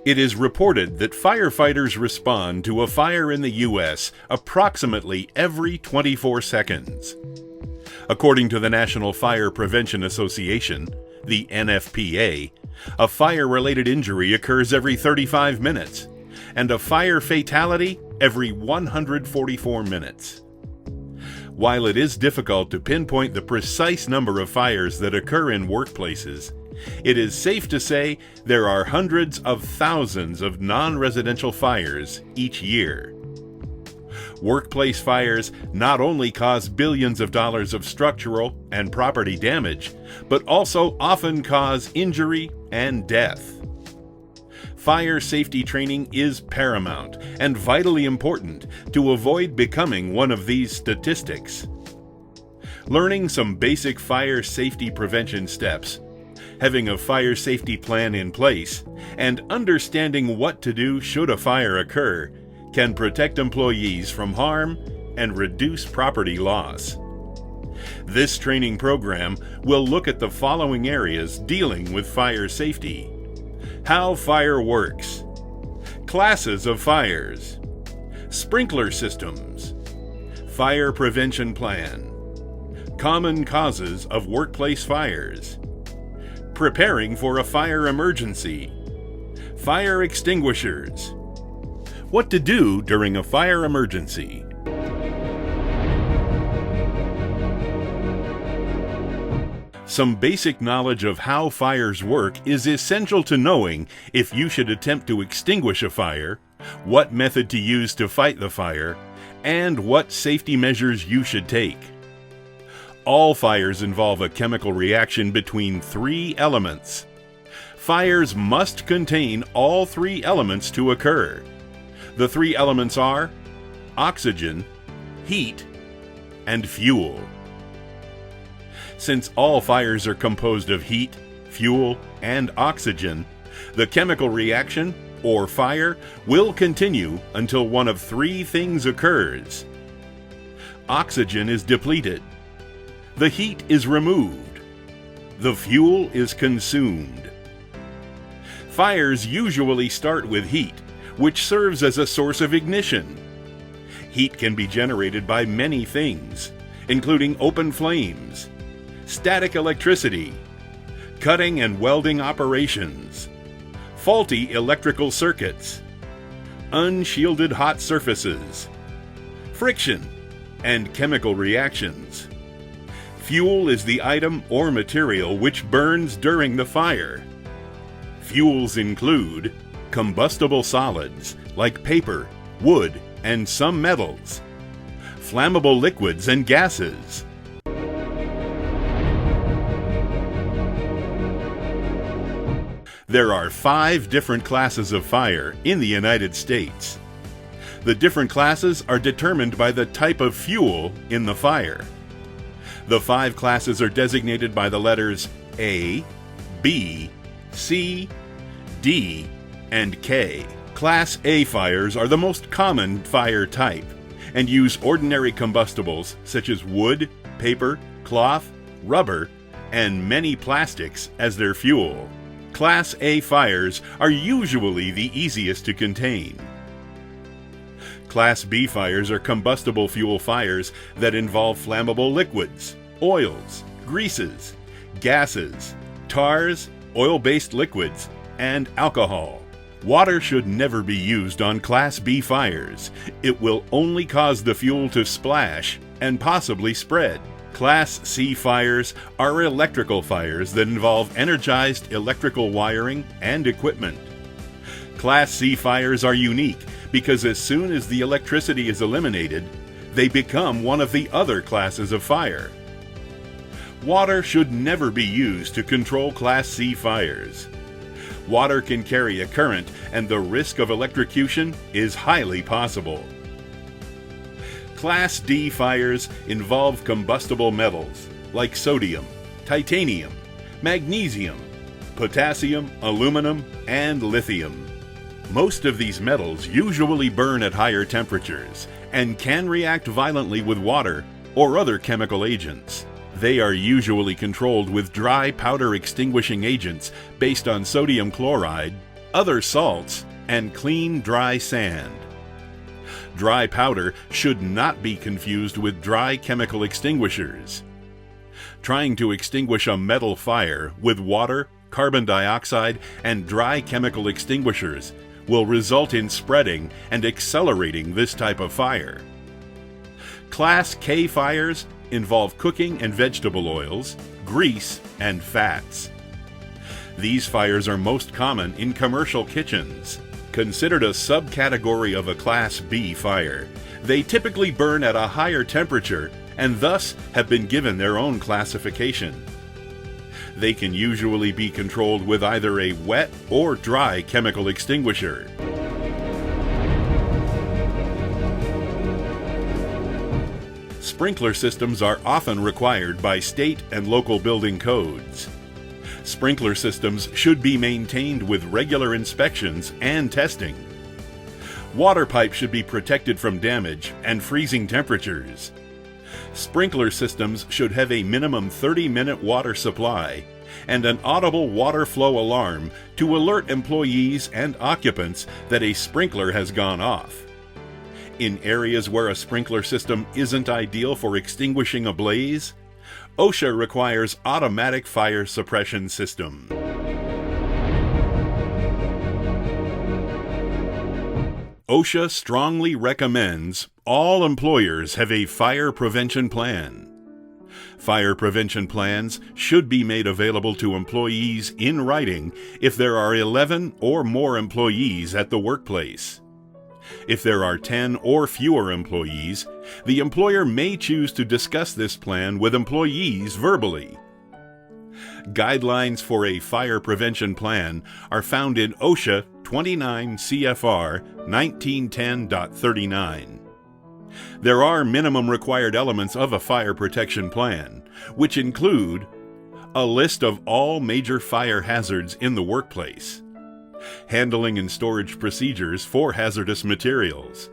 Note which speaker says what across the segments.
Speaker 1: It is reported that firefighters respond to a fire in the U.S. approximately every 24 seconds. According to the National Fire Prevention Association, the NFPA, a fire-related injury occurs every 35 minutes, and a fire fatality every 144 minutes. While it is difficult to pinpoint the precise number of fires that occur in workplaces, it is safe to say there are hundreds of thousands of non-residential fires each year. Workplace fires not only cause billions of dollars of structural and property damage, but also often cause injury and death. Fire safety training is paramount and vitally important to avoid becoming one of these statistics. Learning some basic fire safety prevention steps, having a fire safety plan in place, and understanding what to do should a fire occur can protect employees from harm and reduce property loss. This training program will look at the following areas dealing with fire safety: how fire works, classes of fires, sprinkler systems, fire prevention plan, common causes of workplace fires, preparing for a fire emergency, fire extinguishers, what to do during a fire emergency. Some basic knowledge of how fires work is essential to knowing if you should attempt to extinguish a fire, what method to use to fight the fire, and what safety measures you should take. All fires involve a chemical reaction between three elements. Fires must contain all three elements to occur. The three elements are oxygen, heat, and fuel. Since all fires are composed of heat, fuel, and oxygen, the chemical reaction, or fire, will continue until one of three things occurs. Oxygen is depleted. The heat is removed. The fuel is consumed. Fires usually start with heat, which serves as a source of ignition. Heat can be generated by many things, including open flames, static electricity, cutting and welding operations, faulty electrical circuits, unshielded hot surfaces, friction, and chemical reactions. Fuel is the item or material which burns during the fire. Fuels include combustible solids like paper, wood, and some metals, flammable liquids and gases, There are 5 different classes of fire in the United States. The different classes are determined by the type of fuel in the fire. The 5 classes are designated by the letters A, B, C, D, and K. Class A fires are the most common fire type and use ordinary combustibles such as wood, paper, cloth, rubber, and many plastics as their fuel. Class A fires are usually the easiest to contain. Class B fires are combustible fuel fires that involve flammable liquids, oils, greases, gases, tars, oil-based liquids, and alcohol. Water should never be used on Class B fires. It will only cause the fuel to splash and possibly spread. Class C fires are electrical fires that involve energized electrical wiring and equipment. Class C fires are unique because as soon as the electricity is eliminated, they become one of the other classes of fire. Water should never be used to control Class C fires. Water can carry a current, and the risk of electrocution is highly possible. Class D fires involve combustible metals like sodium, titanium, magnesium, potassium, aluminum, and lithium. Most of these metals usually burn at higher temperatures and can react violently with water or other chemical agents. They are usually controlled with dry powder extinguishing agents based on sodium chloride, other salts, and clean dry sand. Dry powder should not be confused with dry chemical extinguishers. Trying to extinguish a metal fire with water, carbon dioxide, and dry chemical extinguishers will result in spreading and accelerating this type of fire. Class K fires involve cooking and vegetable oils, grease, and fats. These fires are most common in commercial kitchens. Considered a subcategory of a Class B fire, they typically burn at a higher temperature and thus have been given their own classification. They can usually be controlled with either a wet or dry chemical extinguisher. Sprinkler systems are often required by state and local building codes. Sprinkler systems should be maintained with regular inspections and testing. Water pipes should be protected from damage and freezing temperatures. Sprinkler systems should have a minimum 30-minute water supply and an audible water flow alarm to alert employees and occupants that a sprinkler has gone off. In areas where a sprinkler system isn't ideal for extinguishing a blaze, OSHA requires automatic fire suppression system. OSHA strongly recommends all employers have a fire prevention plan. Fire prevention plans should be made available to employees in writing if there are 11 or more employees at the workplace. If there are 10 or fewer employees, the employer may choose to discuss this plan with employees verbally. Guidelines for a fire prevention plan are found in OSHA 29 CFR 1910.39. There are minimum required elements of a fire protection plan, which include a list of all major fire hazards in the workplace, handling and storage procedures for hazardous materials,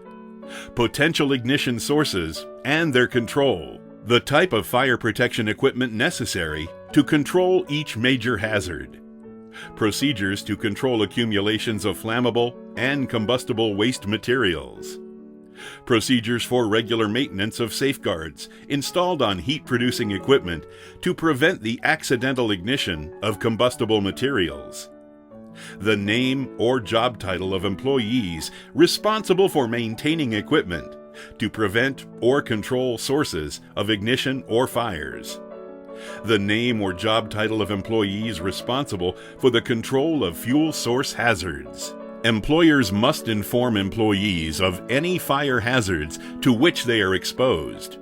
Speaker 1: potential ignition sources and their control, the type of fire protection equipment necessary to control each major hazard, procedures to control accumulations of flammable and combustible waste materials, procedures for regular maintenance of safeguards installed on heat-producing equipment to prevent the accidental ignition of combustible materials, the name or job title of employees responsible for maintaining equipment to prevent or control sources of ignition or fires, the name or job title of employees responsible for the control of fuel source hazards. Employers must inform employees of any fire hazards to which they are exposed.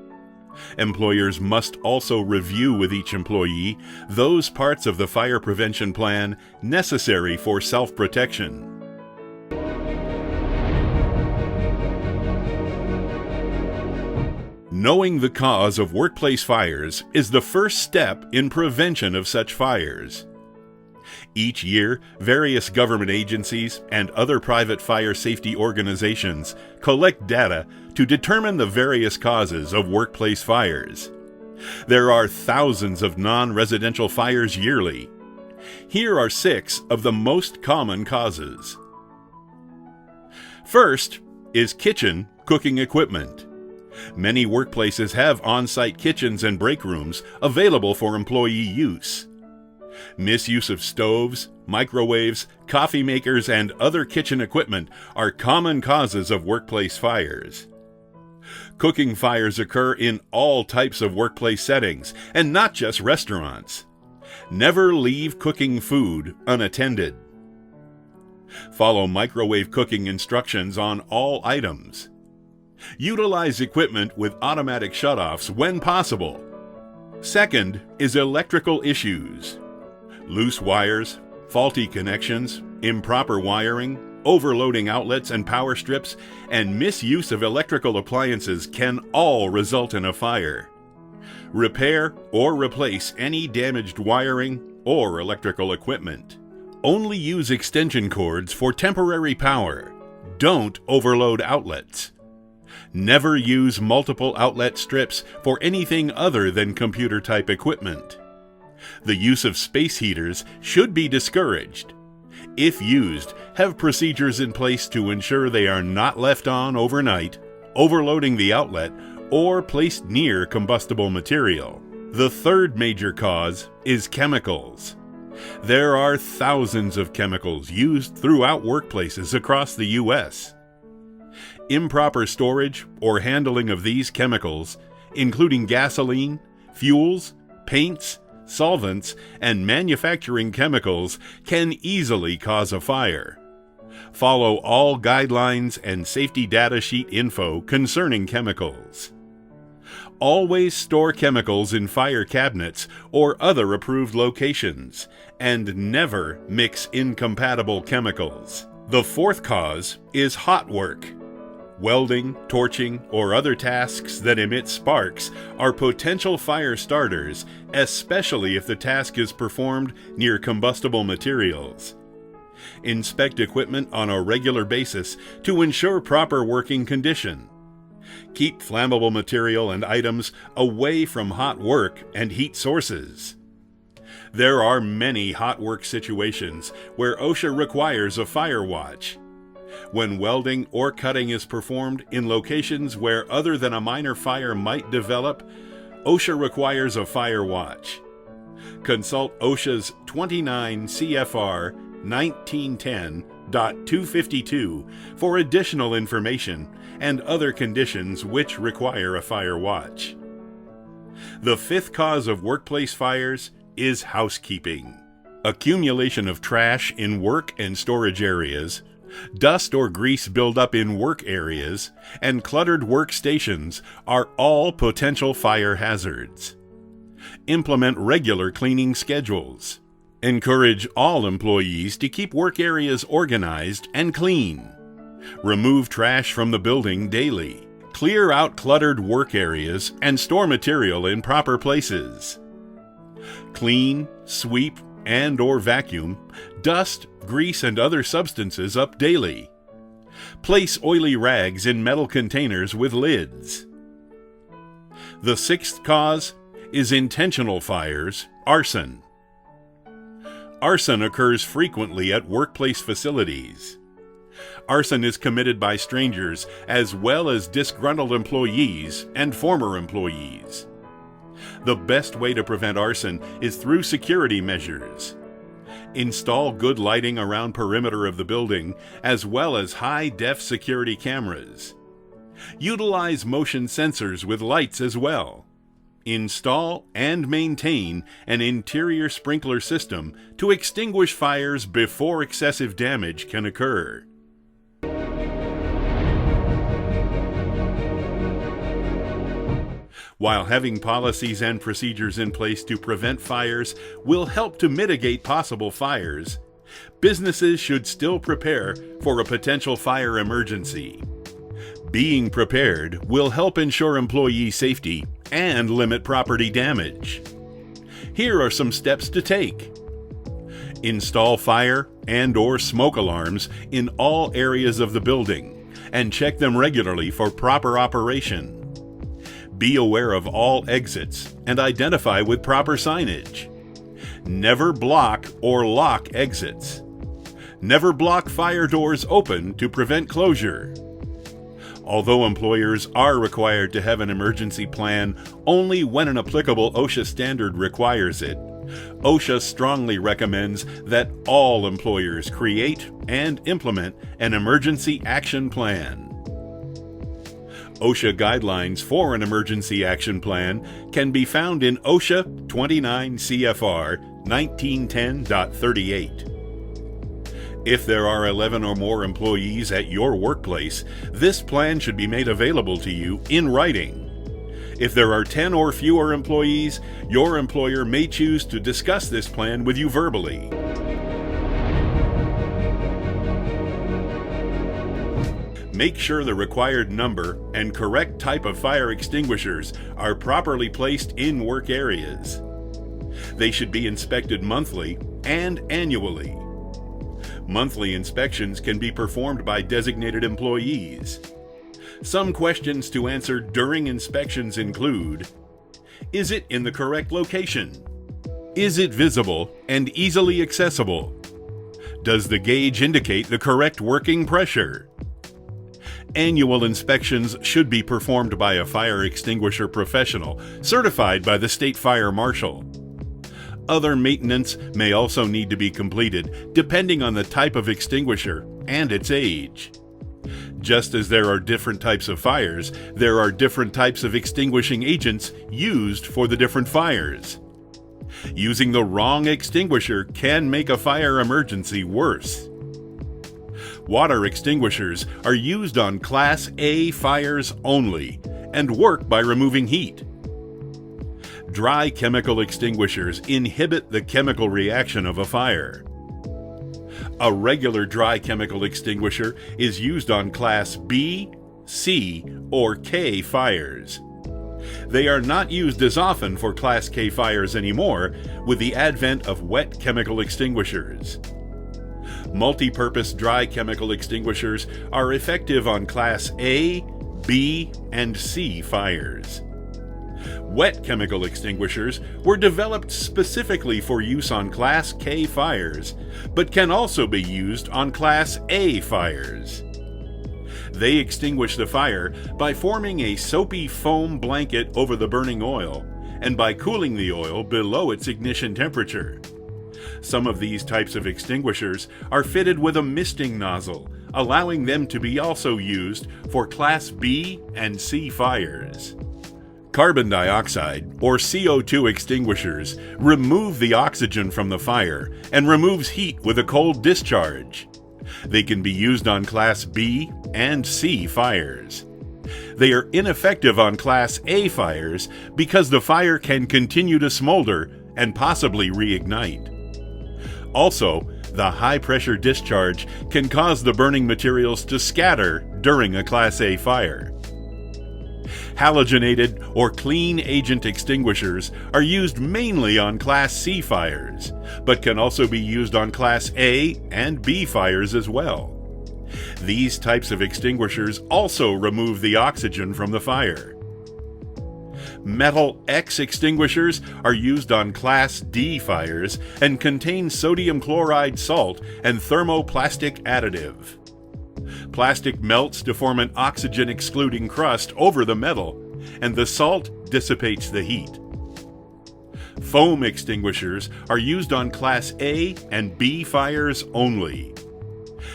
Speaker 1: Employers must also review with each employee those parts of the fire prevention plan necessary for self-protection. Knowing the cause of workplace fires is the first step in prevention of such fires. Each year, various government agencies and other private fire safety organizations collect data to determine the various causes of workplace fires. There are thousands of non-residential fires yearly. Here are 6 of the most common causes. First is kitchen cooking equipment. Many workplaces have on-site kitchens and break rooms available for employee use. Misuse of stoves, microwaves, coffee makers, and other kitchen equipment are common causes of workplace fires. Cooking fires occur in all types of workplace settings, and not just restaurants. Never leave cooking food unattended. Follow microwave cooking instructions on all items. Utilize equipment with automatic shutoffs when possible. Second is electrical issues. Loose wires, faulty connections, improper wiring, overloading outlets and power strips, and misuse of electrical appliances can all result in a fire. Repair or replace any damaged wiring or electrical equipment. Only use extension cords for temporary power. Don't overload outlets. Never use multiple outlet strips for anything other than computer-type equipment. The use of space heaters should be discouraged. If used, Have procedures in place to ensure they are not left on overnight, overloading the outlet, or placed near combustible material. The third major cause is chemicals. There are thousands of chemicals used throughout workplaces across the U.S. Improper storage or handling of these chemicals, including gasoline, fuels, paints, solvents, and manufacturing chemicals, can easily cause a fire. Follow all guidelines and safety data sheet info concerning chemicals. Always store chemicals in fire cabinets or other approved locations, and never mix incompatible chemicals. The fourth cause is hot work. Welding, torching, or other tasks that emit sparks are potential fire starters, especially if the task is performed near combustible materials. Inspect equipment on a regular basis to ensure proper working condition. Keep flammable material and items away from hot work and heat sources. There are many hot work situations where OSHA requires a fire watch. When welding or cutting is performed in locations where other than a minor fire might develop, OSHA requires a fire watch. Consult OSHA's 29 CFR 1910.252 for additional information and other conditions which require a fire watch. The fifth cause of workplace fires is housekeeping. Accumulation of trash in work and storage areas, dust or grease buildup in work areas, and cluttered workstations are all potential fire hazards. Implement regular cleaning schedules. Encourage all employees to keep work areas organized and clean. Remove trash from the building daily. Clear out cluttered work areas and store material in proper places. Clean, sweep, and/or vacuum dust, grease, and other substances up daily. Place oily rags in metal containers with lids. The sixth cause is intentional fires, arson. Arson occurs frequently at workplace facilities. Arson is committed by strangers as well as disgruntled employees and former employees. The best way to prevent arson is through security measures. Install good lighting around perimeter of the building as well as high-def security cameras. Utilize motion sensors with lights as well. Install and maintain an interior sprinkler system to extinguish fires before excessive damage can occur. While having policies and procedures in place to prevent fires will help to mitigate possible fires, businesses should still prepare for a potential fire emergency. Being prepared will help ensure employee safety and limit property damage. Here are some steps to take. Install fire and/or smoke alarms in all areas of the building and check them regularly for proper operation. Be aware of all exits and identify with proper signage. Never block or lock exits. Never block fire doors open to prevent closure. Although employers are required to have an emergency plan only when an applicable OSHA standard requires it, OSHA strongly recommends that all employers create and implement an emergency action plan. OSHA guidelines for an emergency action plan can be found in OSHA 29 CFR 1910.38. If there are 11 or more employees at your workplace, this plan should be made available to you in writing. If there are 10 or fewer employees, your employer may choose to discuss this plan with you verbally. Make sure the required number and correct type of fire extinguishers are properly placed in work areas. They should be inspected monthly and annually. Monthly inspections can be performed by designated employees. Some questions to answer during inspections include: is it in the correct location? Is it visible and easily accessible? Does the gauge indicate the correct working pressure? Annual inspections should be performed by a fire extinguisher professional certified by the State Fire Marshal. Other maintenance may also need to be completed depending on the type of extinguisher and its age. Just as there are different types of fires, there are different types of extinguishing agents used for the different fires. Using the wrong extinguisher can make a fire emergency worse. Water extinguishers are used on Class A fires only and work by removing heat. Dry chemical extinguishers inhibit the chemical reaction of a fire. A regular dry chemical extinguisher is used on Class B, C, or K fires. They are not used as often for Class K fires anymore with the advent of wet chemical extinguishers. Multi-purpose dry chemical extinguishers are effective on Class A, B, and C fires. Wet chemical extinguishers were developed specifically for use on Class K fires, but can also be used on Class A fires. They extinguish the fire by forming a soapy foam blanket over the burning oil and by cooling the oil below its ignition temperature. Some of these types of extinguishers are fitted with a misting nozzle, allowing them to be also used for Class B and C fires. Carbon dioxide, or CO2 extinguishers, remove the oxygen from the fire and removes heat with a cold discharge. They can be used on Class B and C fires. They are ineffective on Class A fires because the fire can continue to smolder and possibly reignite. Also, the high-pressure discharge can cause the burning materials to scatter during a Class A fire. Halogenated or clean agent extinguishers are used mainly on Class C fires, but can also be used on Class A and B fires as well. These types of extinguishers also remove the oxygen from the fire. Metal X extinguishers are used on Class D fires and contain sodium chloride salt and thermoplastic additive. Plastic melts to form an oxygen-excluding crust over the metal, and the salt dissipates the heat. Foam extinguishers are used on Class A and B fires only.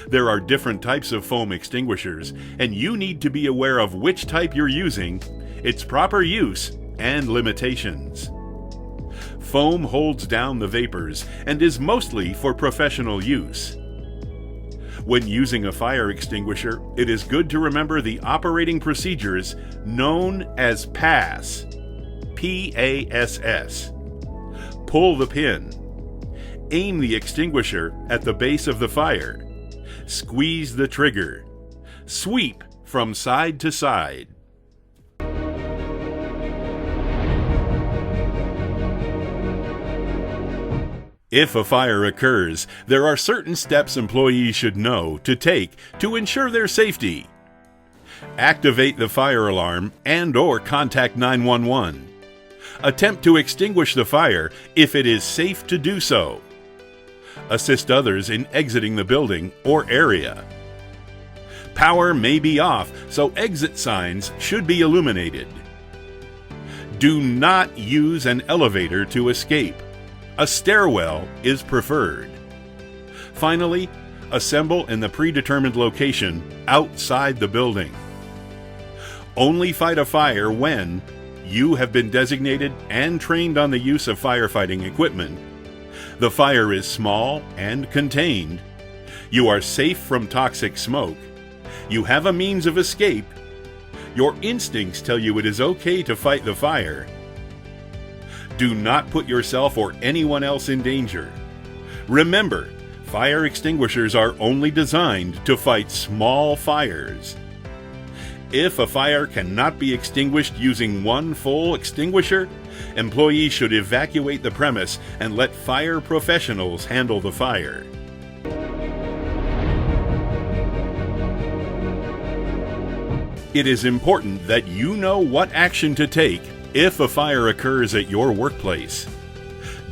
Speaker 1: There are different types of foam extinguishers, and you need to be aware of which type you're using, its proper use, and limitations. Foam holds down the vapors and is mostly for professional use. When using a fire extinguisher, it is good to remember the operating procedures known as PASS. P-A-S-S. Pull the pin. Aim the extinguisher at the base of the fire. Squeeze the trigger. Sweep from side to side. If a fire occurs, there are certain steps employees should know to take to ensure their safety. Activate the fire alarm and/or contact 911. Attempt to extinguish the fire if it is safe to do so. Assist others in exiting the building or area. Power may be off, so exit signs should be illuminated. Do not use an elevator to escape. A stairwell is preferred. Finally, assemble in the predetermined location outside the building. Only fight a fire when you have been designated and trained on the use of firefighting equipment, the fire is small and contained, you are safe from toxic smoke, you have a means of escape, your instincts tell you it is okay to fight the fire. Do not put yourself or anyone else in danger. Remember, fire extinguishers are only designed to fight small fires. If a fire cannot be extinguished using one full extinguisher, employees should evacuate the premise and let fire professionals handle the fire. It is important that you know what action to take if a fire occurs at your workplace.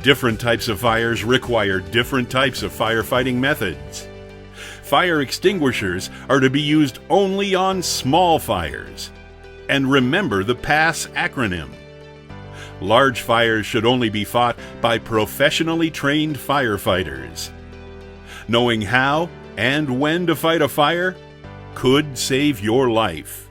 Speaker 1: Different types of fires require different types of firefighting methods. Fire extinguishers are to be used only on small fires. And remember the PASS acronym. Large fires should only be fought by professionally trained firefighters. Knowing how and when to fight a fire could save your life.